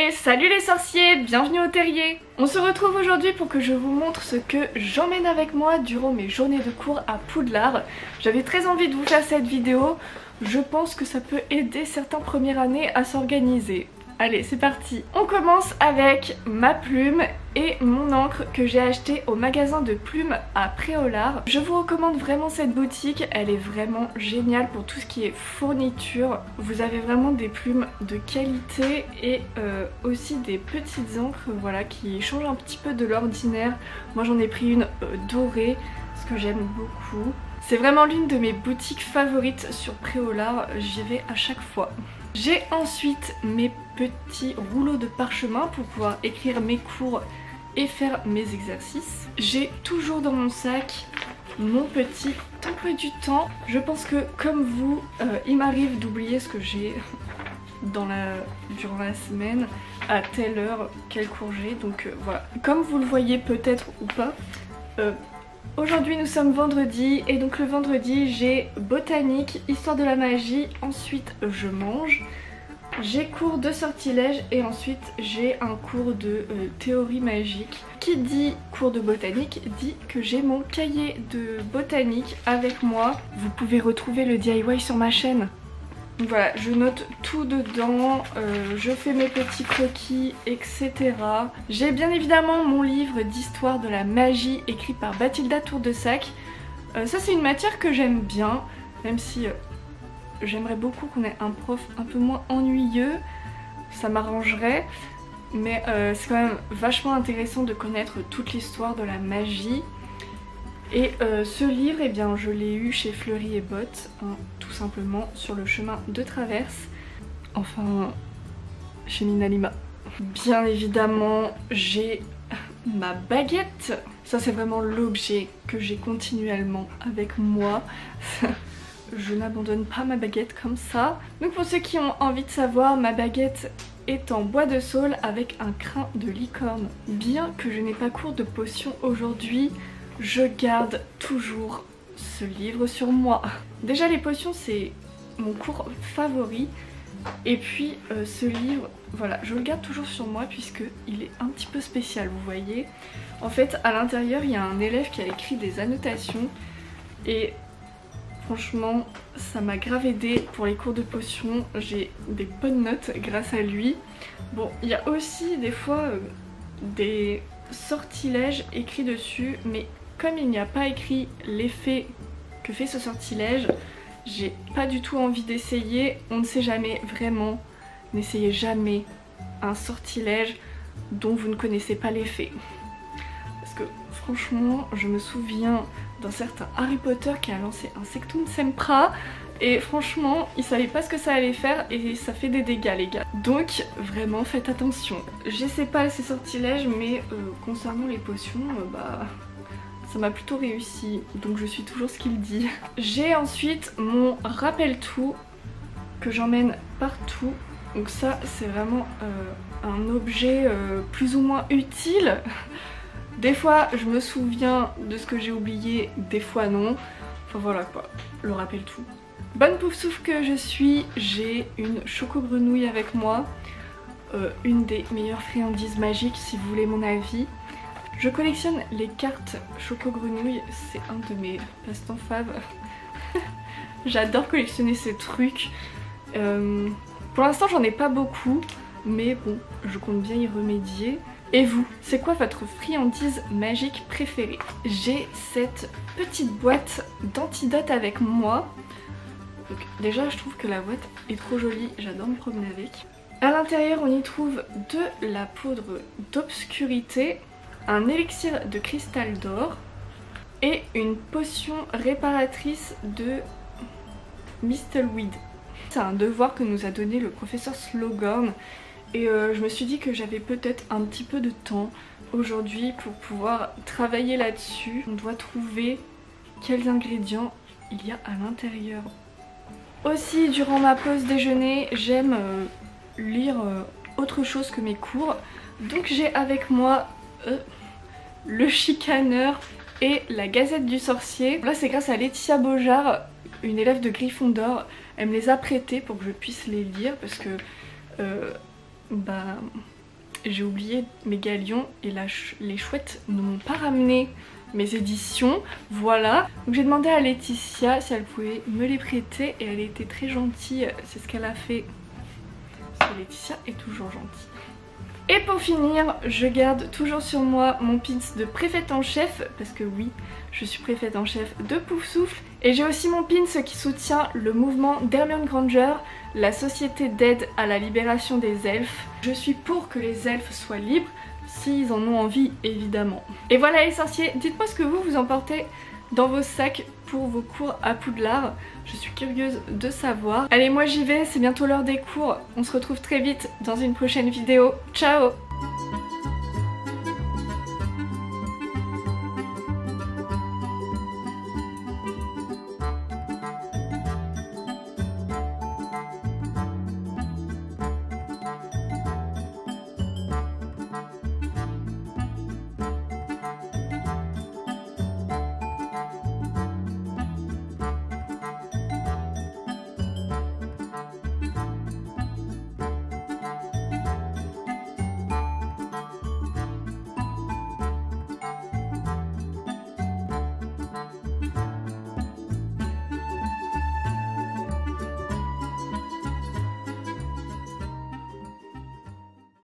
Et salut les sorciers, bienvenue au terrier. On se retrouve aujourd'hui pour que je vous montre ce que j'emmène avec moi durant mes journées de cours à Poudlard. J'avais très envie de vous faire cette vidéo, je pense que ça peut aider certains premières années à s'organiser. Allez, c'est parti. On commence avec ma plume et mon encre que j'ai acheté au magasin de plumes à Préolard. Je vous recommande vraiment cette boutique, elle est vraiment géniale pour tout ce qui est fourniture. Vous avez vraiment des plumes de qualité et aussi des petites encres voilà, qui changent un petit peu de l'ordinaire. Moi j'en ai pris une dorée, ce que j'aime beaucoup. C'est vraiment l'une de mes boutiques favorites sur Préolard, j'y vais à chaque fois. J'ai ensuite mes petits rouleaux de parchemin pour pouvoir écrire mes cours et faire mes exercices. J'ai toujours dans mon sac mon petit emploi du temps. Je pense que comme vous, il m'arrive d'oublier ce que j'ai durant la semaine, à telle heure, quel cours j'ai. Donc voilà, comme vous le voyez peut-être ou pas, aujourd'hui nous sommes vendredi et donc le vendredi j'ai botanique, histoire de la magie, ensuite je mange, j'ai cours de sortilège et ensuite j'ai un cours de théorie magique. Qui dit cours de botanique dit que j'ai mon cahier de botanique avec moi. Vous pouvez retrouver le DIY sur ma chaîne. Voilà, je note tout dedans, je fais mes petits croquis, etc. J'ai bien évidemment mon livre d'histoire de la magie écrit par Bathilda Tour-de-Sac. Ça c'est une matière que j'aime bien, même si j'aimerais beaucoup qu'on ait un prof un peu moins ennuyeux, ça m'arrangerait. Mais c'est quand même vachement intéressant de connaître toute l'histoire de la magie. Et ce livre, eh bien, je l'ai eu chez Fleury et Bottes, hein, tout simplement sur le chemin de traverse. Enfin, chez Minalima. Bien évidemment, j'ai ma baguette. Ça, c'est vraiment l'objet que j'ai continuellement avec moi. Je n'abandonne pas ma baguette comme ça. Donc pour ceux qui ont envie de savoir, ma baguette est en bois de saule avec un crin de licorne. Bien que je n'ai pas cours de potions aujourd'hui, je garde toujours ce livre sur moi. Déjà les potions c'est mon cours favori. Et puis ce livre, voilà, je le garde toujours sur moi puisque il est un petit peu spécial, vous voyez. En fait à l'intérieur il y a un élève qui a écrit des annotations et franchement ça m'a grave aidé pour les cours de potions, j'ai des bonnes notes grâce à lui. Bon, il y a aussi des fois des sortilèges écrits dessus, mais comme il n'y a pas écrit l'effet que fait ce sortilège, j'ai pas du tout envie d'essayer. On ne sait jamais, vraiment, n'essayez jamais un sortilège dont vous ne connaissez pas l'effet. Parce que franchement, je me souviens d'un certain Harry Potter qui a lancé un Sectum Sempra et franchement il savait pas ce que ça allait faire et ça fait des dégâts les gars. Donc vraiment faites attention. J'essaie pas ces sortilèges mais concernant les potions bah ça m'a plutôt réussi, donc je suis toujours ce qu'il dit. J'ai ensuite mon rappel-tout que j'emmène partout. Donc ça c'est vraiment un objet plus ou moins utile. Des fois je me souviens de ce que j'ai oublié, des fois non. Enfin voilà quoi, le rappel-tout. Bonne pouf souffle que je suis, j'ai une choco-grenouille avec moi. Une des meilleures friandises magiques si vous voulez mon avis. Je collectionne les cartes choco-grenouille, c'est un de mes passe-temps faves. J'adore collectionner ces trucs. Pour l'instant j'en ai pas beaucoup, mais bon, je compte bien y remédier. Et vous, c'est quoi votre friandise magique préférée? J'ai cette petite boîte d'antidote avec moi. Donc déjà je trouve que la boîte est trop jolie, j'adore me promener avec. À l'intérieur on y trouve de la poudre d'obscurité, un élixir de cristal d'or et une potion réparatrice de Mistleweed. C'est un devoir que nous a donné le professeur Slogorn et je me suis dit que j'avais peut-être un petit peu de temps aujourd'hui pour pouvoir travailler là-dessus. On doit trouver quels ingrédients il y a à l'intérieur. Aussi durant ma pause déjeuner j'aime lire autre chose que mes cours. Donc j'ai avec moi le Chicaneur et la Gazette du Sorcier. Là c'est grâce à Laetitia Beaujard, une élève de Gryffondor. Elle me les a prêtés pour que je puisse les lire parce que bah j'ai oublié mes galions et les chouettes ne m'ont pas ramené mes éditions, voilà. Donc j'ai demandé à Laetitia si elle pouvait me les prêter et elle était très gentille, c'est ce qu'elle a fait. Parce que Laetitia est toujours gentille. Et pour finir, je garde toujours sur moi mon pins de préfète en chef, parce que oui, je suis préfète en chef de Poufsouffle. Et j'ai aussi mon pins qui soutient le mouvement d'Hermione Granger, la société d'aide à la libération des elfes. Je suis pour que les elfes soient libres, s'ils en ont envie évidemment. Et voilà les sorciers, dites-moi ce que vous en portez dans vos sacs pour vos cours à Poudlard. Je suis curieuse de savoir. Allez, moi j'y vais, c'est bientôt l'heure des cours. On se retrouve très vite dans une prochaine vidéo. Ciao!